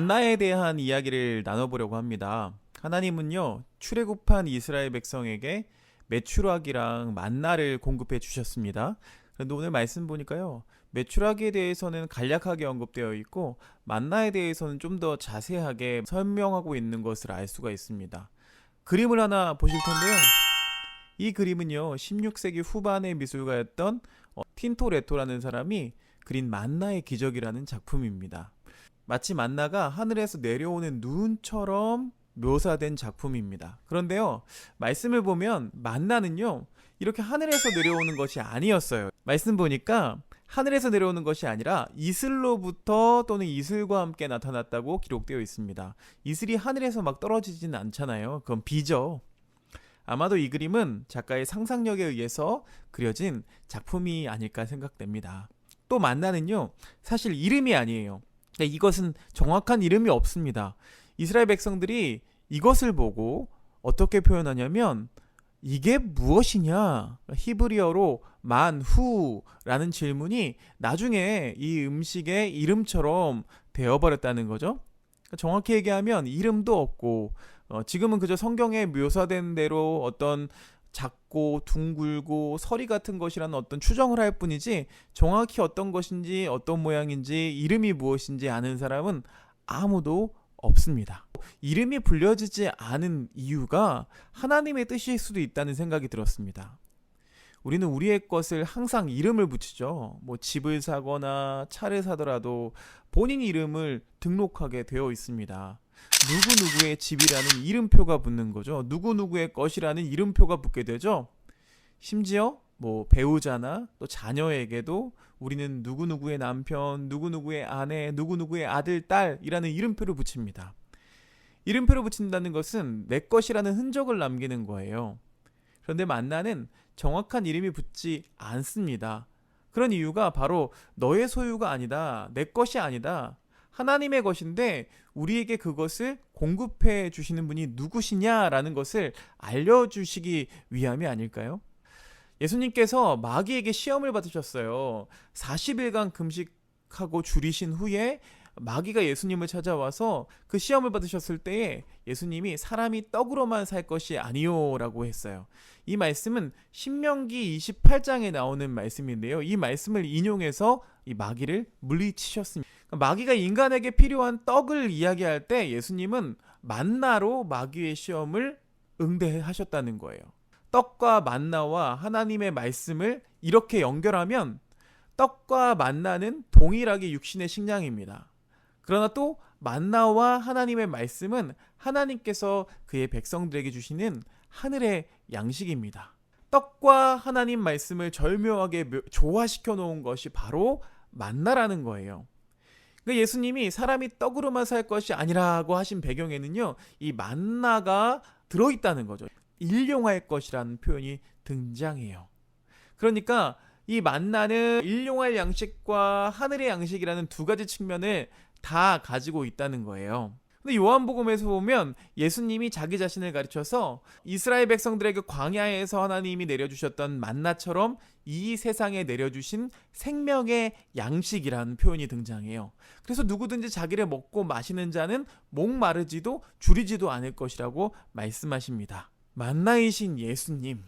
만나에 대한 이야기를 나눠보려고 합니다. 하나님은요, 출애굽한 이스라엘 백성에게 메추라기랑 만나를 공급해 주셨습니다. 그런데 오늘 말씀 보니까요, 메추라기에 대해서는 간략하게 언급되어 있고 만나에 대해서는 좀 더 자세하게 설명하고 있는 것을 알 수가 있습니다. 그림을 하나 보실 텐데요. 이 그림은요, 16세기 후반의 미술가였던 틴토레토라는 사람이 그린 만나의 기적이라는 작품입니다. 마치 만나가 하늘에서 내려오는 눈처럼 묘사된 작품입니다. 그런데요, 말씀을 보면 만나는요, 이렇게 하늘에서 내려오는 것이 아니었어요. 말씀 보니까 하늘에서 내려오는 것이 아니라 이슬로부터 또는 이슬과 함께 나타났다고 기록되어 있습니다. 이슬이 하늘에서 막 떨어지진 않잖아요. 그건 비죠. 아마도 이 그림은 작가의 상상력에 의해서 그려진 작품이 아닐까 생각됩니다. 또 만나는요, 사실 이름이 아니에요. 이것은 정확한 이름이 없습니다. 이스라엘 백성들이 이것을 보고 어떻게 표현하냐면 이게 무엇이냐? 히브리어로 만후라는 질문이 나중에 이 음식의 이름처럼 되어버렸다는 거죠. 정확히 얘기하면 이름도 없고 지금은 그저 성경에 묘사된 대로 어떤 작고 둥글고 서리 같은 것이라는 어떤 추정을 할 뿐이지 정확히 어떤 것인지 어떤 모양인지 이름이 무엇인지 아는 사람은 아무도 없습니다. 이름이 불려지지 않은 이유가 하나님의 뜻일 수도 있다는 생각이 들었습니다. 우리는 우리의 것을 항상 이름을 붙이죠. 뭐 집을 사거나 차를 사더라도 본인 이름을 등록하게 되어 있습니다. 누구누구의 집이라는 이름표가 붙는 거죠. 누구누구의 것이라는 이름표가 붙게 되죠. 심지어 뭐 배우자나 또 자녀에게도 우리는 누구누구의 남편, 누구누구의 아내, 누구누구의 아들, 딸이라는 이름표를 붙입니다. 이름표를 붙인다는 것은 내 것이라는 흔적을 남기는 거예요. 그런데 만나는 정확한 이름이 붙지 않습니다. 그런 이유가 바로 너의 소유가 아니다, 내 것이 아니다, 하나님의 것인데 우리에게 그것을 공급해 주시는 분이 누구시냐라는 것을 알려주시기 위함이 아닐까요? 예수님께서 마귀에게 시험을 받으셨어요. 40일간 금식하고 줄이신 후에 마귀가 예수님을 찾아와서 그 시험을 받으셨을 때에 예수님이 사람이 떡으로만 살 것이 아니요 라고 했어요. 이 말씀은 신명기 28장에 나오는 말씀인데요. 이 말씀을 인용해서 이 마귀를 물리치셨습니다. 마귀가 인간에게 필요한 떡을 이야기할 때 예수님은 만나로 마귀의 시험을 응대하셨다는 거예요. 떡과 만나와 하나님의 말씀을 이렇게 연결하면 떡과 만나는 동일하게 육신의 식량입니다. 그러나 또 만나와 하나님의 말씀은 하나님께서 그의 백성들에게 주시는 하늘의 양식입니다. 떡과 하나님 말씀을 절묘하게 조화시켜 놓은 것이 바로 만나라는 거예요. 예수님이 사람이 떡으로만 살 것이 아니라고 하신 배경에는요, 이 만나가 들어있다는 거죠. 일용할 것이라는 표현이 등장해요. 그러니까 이 만나는 일용할 양식과 하늘의 양식이라는 두 가지 측면을 다 가지고 있다는 거예요. 근데 요한복음에서 보면 예수님이 자기 자신을 가르쳐서 이스라엘 백성들에게 광야에서 하나님이 내려주셨던 만나처럼 이 세상에 내려주신 생명의 양식이라는 표현이 등장해요. 그래서 누구든지 자기를 먹고 마시는 자는 목마르지도 줄이지도 않을 것이라고 말씀하십니다. 만나이신 예수님,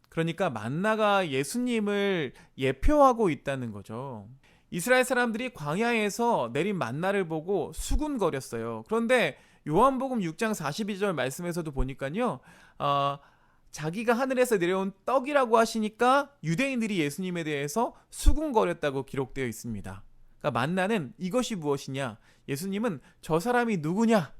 그러니까 만나가 예수님을 예표하고 있다는 거죠. 이스라엘 사람들이 광야에서 내린 만나를 보고 수군거렸어요. 그런데 요한복음 6장 42절 말씀에서도 보니까요, 자기가 하늘에서 내려온 떡이라고 하시니까 유대인들이 예수님에 대해서 수군거렸다고 기록되어 있습니다. 그러니까 만나는 이것이 무엇이냐? 예수님은 저 사람이 누구냐?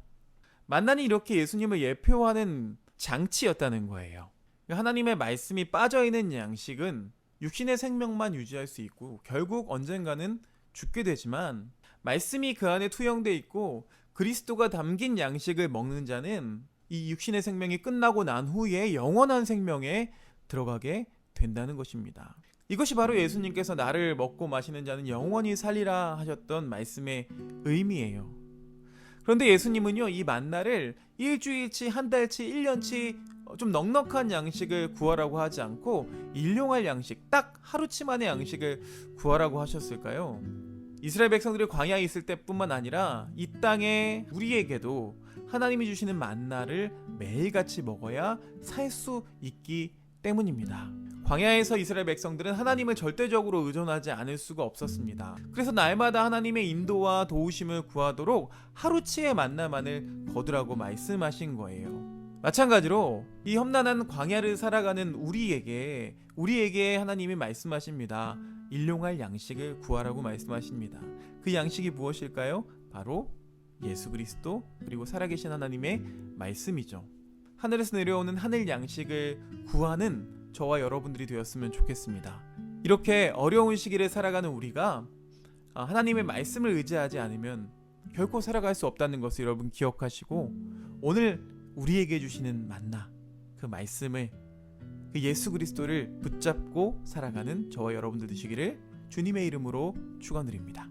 만나는 이렇게 예수님을 예표하는 장치였다는 거예요. 하나님의 말씀이 빠져있는 양식은 육신의 생명만 유지할 수 있고 결국 언젠가는 죽게 되지만 말씀이 그 안에 투영되어 있고 그리스도가 담긴 양식을 먹는 자는 이 육신의 생명이 끝나고 난 후에 영원한 생명에 들어가게 된다는 것입니다. 이것이 바로 예수님께서 나를 먹고 마시는 자는 영원히 살리라 하셨던 말씀의 의미예요. 그런데 예수님은요, 이 만나를 일주일치, 한 달치, 1년치 좀 넉넉한 양식을 구하라고 하지 않고 일용할 양식, 딱 하루치만의 양식을 구하라고 하셨을까요? 이스라엘 백성들이 광야에 있을 때뿐만 아니라 이 땅에 우리에게도 하나님이 주시는 만나를 매일같이 먹어야 살 수 있기 때문입니다. 광야에서 이스라엘 백성들은 하나님을 절대적으로 의존하지 않을 수가 없었습니다. 그래서 날마다 하나님의 인도와 도우심을 구하도록 하루치의 만나만을 거두라고 말씀하신 거예요. 마찬가지로 이 험난한 광야를 살아가는 우리에게 하나님이 말씀하십니다. 일용할 양식을 구하라고 말씀하십니다. 그 양식이 무엇일까요? 바로 예수 그리스도 그리고 살아계신 하나님의 말씀이죠. 하늘에서 내려오는 하늘 양식을 구하는 저와 여러분들이 되었으면 좋겠습니다. 이렇게 어려운 시기를 살아가는 우리가 하나님의 말씀을 의지하지 않으면 결코 살아갈 수 없다는 것을 여러분 기억하시고, 오늘 우리에게 주시는 만나, 그 말씀을, 그 예수 그리스도를 붙잡고 살아가는 저와 여러분들 되시기를 주님의 이름으로 축원드립니다.